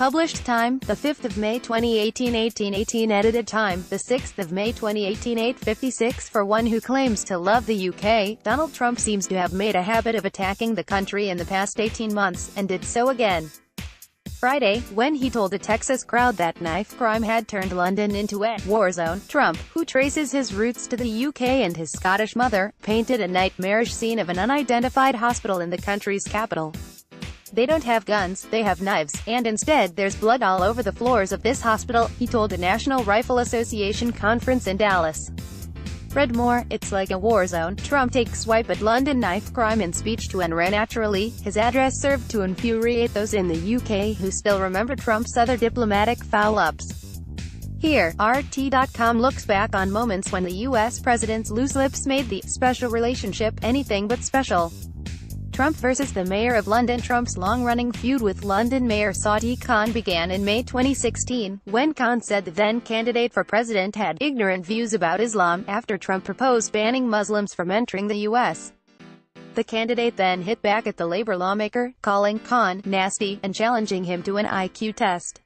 Published time, the 5th of May 2018, 18:18. Edited time, the 6th of May 2018, 8:56. For one who claims to love the UK, Donald Trump seems to have made a habit of attacking the country in the past 18 months, and did so again Friday, when he told a Texas crowd that knife crime had turned London into a war zone. Trump, who traces his roots to the UK and his Scottish mother, painted a nightmarish scene of an unidentified hospital in the country's capital. "They don't have guns, they have knives, and instead there's blood all over the floors of this hospital," he told a National Rifle Association conference in Dallas. Read more. It's like a war zone. Trump takes swipe at London knife crime in speech to NRA. Naturally, his address served to infuriate those in the UK who still remember Trump's other diplomatic foul-ups. Here, RT.com looks back on moments when the US president's loose lips made the special relationship anything but special. Trump versus the Mayor of London. Trump's long-running feud with London Mayor Sadiq Khan began in May 2016, when Khan said the then-candidate for president had ignorant views about Islam, after Trump proposed banning Muslims from entering the U.S. The candidate then hit back at the Labour lawmaker, calling Khan nasty, and challenging him to an IQ test.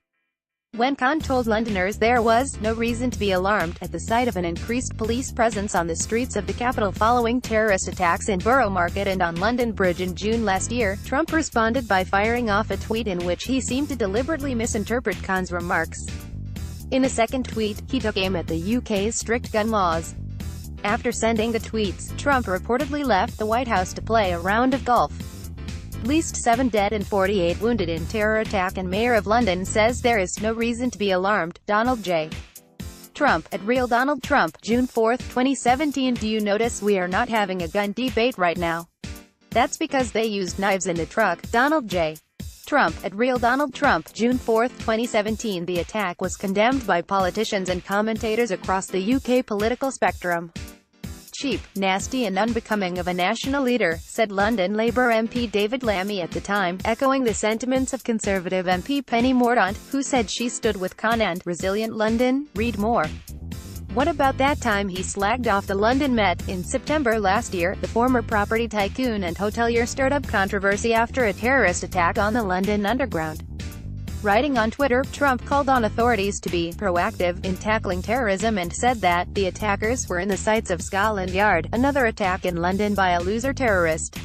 When Khan told Londoners there was no reason to be alarmed at the sight of an increased police presence on the streets of the capital following terrorist attacks in Borough Market and on London Bridge in June last year, Trump responded by firing off a tweet in which he seemed to deliberately misinterpret Khan's remarks. In a second tweet, he took aim at the UK's strict gun laws. After sending the tweets, Trump reportedly left the White House to play a round of golf. At least 7 dead and 48 wounded in terror attack, and Mayor of London says there is no reason to be alarmed. Donald J. Trump, at Real Donald Trump, June 4, 2017. Do you notice we are not having a gun debate right now? That's because they used knives in the truck. Donald J. Trump, at Real Donald Trump, June 4, 2017. The attack was condemned by politicians and commentators across the UK political spectrum. "Cheap, nasty and unbecoming of a national leader," said London Labour MP David Lammy at the time, echoing the sentiments of Conservative MP Penny Mordaunt, who said she stood with Khan and resilient London. Read more. What about that time he slagged off the London Met? In September last year, the former property tycoon and hotelier stirred up controversy after a terrorist attack on the London Underground. Writing on Twitter, Trump called on authorities to be proactive in tackling terrorism and said that the attackers were in the sights of Scotland Yard, another attack in London by a loser terrorist.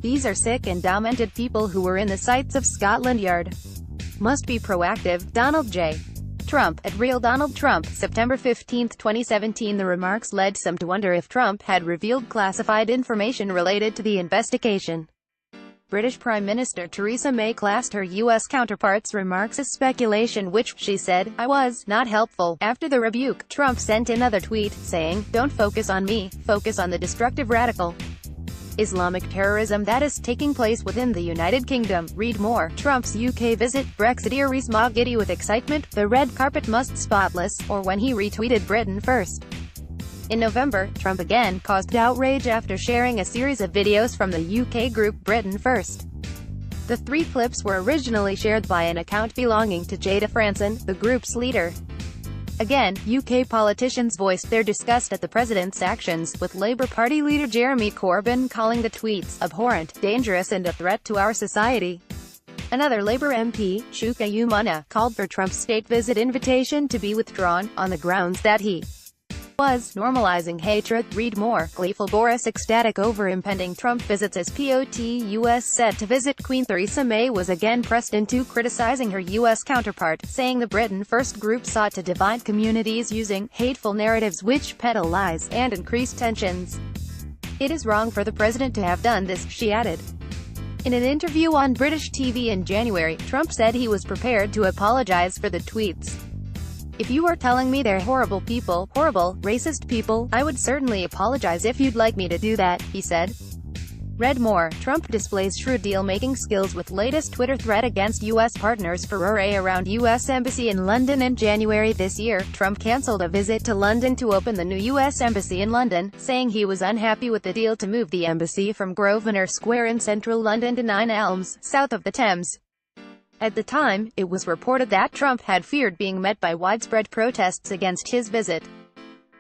"These are sick and demented people who were in the sights of Scotland Yard. Must be proactive." Donald J. Trump, at Real Donald Trump, September 15, 2017. The remarks led some to wonder if Trump had revealed classified information related to the investigation. British Prime Minister Theresa May classed her U.S. counterpart's remarks as speculation, which, she said, "I was not helpful." After the rebuke, Trump sent another tweet, saying, "Don't focus on me, focus on the destructive radical Islamic terrorism that is taking place within the United Kingdom." Read more. Trump's UK visit, Brexiteer Rees-Mogg giddy with excitement, the red carpet must spotless, or when he retweeted Britain First. In November, Trump again caused outrage after sharing a series of videos from the UK group Britain First. The 3 clips were originally shared by an account belonging to Jada Franson, the group's leader. Again, UK politicians voiced their disgust at the president's actions, with Labour Party leader Jeremy Corbyn calling the tweets abhorrent, dangerous and a threat to our society. Another Labour MP, Shuka Umana, called for Trump's state visit invitation to be withdrawn, on the grounds that he was normalizing hatred. Read more. Gleeful Boris ecstatic over impending Trump visits as POTUS set to visit Queen. Theresa May was again pressed into criticizing her U.S. counterpart, saying the Britain First group sought to divide communities using hateful narratives which peddle lies and increase tensions. "It is wrong for the president to have done this," she added. In an interview on British TV in January, Trump said he was prepared to apologize for the tweets. "If you are telling me they're horrible people, horrible, racist people, I would certainly apologize if you'd like me to do that," he said. Read more. Trump displays shrewd deal-making skills with latest Twitter threat against U.S. partners. Furore around U.S. Embassy in London. In January this year, Trump cancelled a visit to London to open the new U.S. Embassy in London, saying he was unhappy with the deal to move the embassy from Grosvenor Square in central London to Nine Elms, south of the Thames. At the time, it was reported that Trump had feared being met by widespread protests against his visit.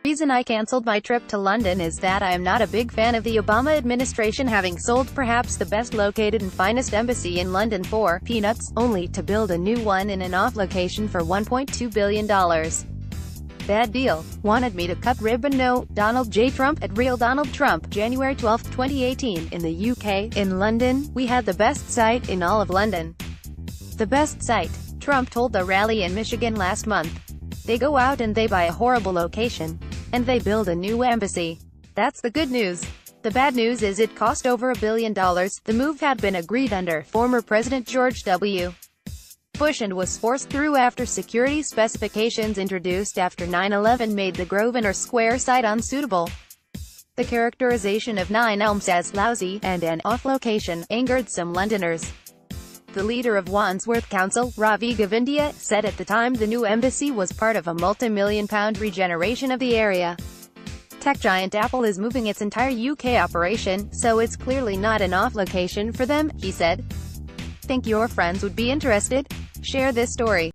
reason I cancelled my trip to London is that I am not a big fan of the Obama administration having sold perhaps the best located and finest embassy in London for peanuts, only to build a new one in an off location for $1.2 billion. Bad deal. Wanted me to cut ribbon? No. Donald J. Trump at Real Donald Trump, January 12, 2018. In the UK, in London, we had the best site in all of London. The best site, Trump told the rally in Michigan last month. They go out and they buy a horrible location. And they build a new embassy. That's the good news. The bad news is it cost over $1 billion. The move had been agreed under former President George W. Bush and was forced through after security specifications introduced after 9/11 made the Grosvenor Square site unsuitable. The characterization of 9 Elms as lousy and an off location angered some Londoners. The leader of Wandsworth Council, Ravi Govindia, said at the time the new embassy was part of a multi-million-pound regeneration of the area. Tech giant Apple is moving its entire UK operation, so it's clearly not an off location for them, he said. Think your friends would be interested? Share this story.